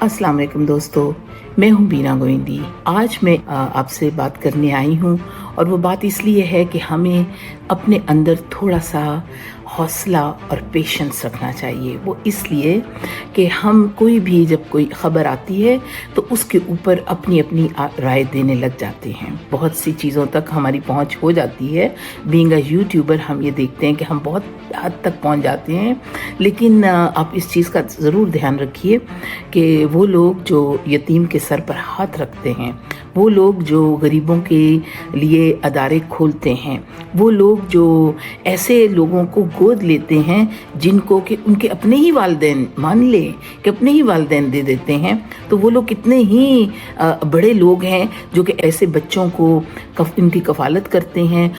अस्सलाम वालेकुम दोस्तों, मैं हूँ बीना गोविंदी। आज मैं आपसे बात करने आई हूँ और वो बात इसलिए है कि हमें अपने अंदर थोड़ा-सा हौसला और पेशेंस रखना चाहिए। वो इसलिए कि हम कोई भी जब कोई ख़बर आती है तो उसके ऊपर अपनी-अपनी राय देने लग जाते हैं। बहुत सी चीज़ों तक हमारी पहुँच हो जाती है। बीइंग अ यूट्यूबर हम ये देखते हैं कि हम बहुत हद तक पहुँच जाते हैं। लेकिन आप इस चीज़ का ज़रूर ध्यान रखिए कि वो लोग जो यतीम के सर पर हाथ रखते हैं, वो लोग जो गरीबों के लिए अदारे खोलते हैं, वो लोग जो ऐसे लोगों को गोद लेते हैं जिनको कि उनके अपने ही वालिदैन मान लें कि अपने ही वालिदैन दे देते हैं, तो वो लोग कितने ही बड़े लोग हैं जो कि ऐसे बच्चों को इनकी कफ़ालत करते हैं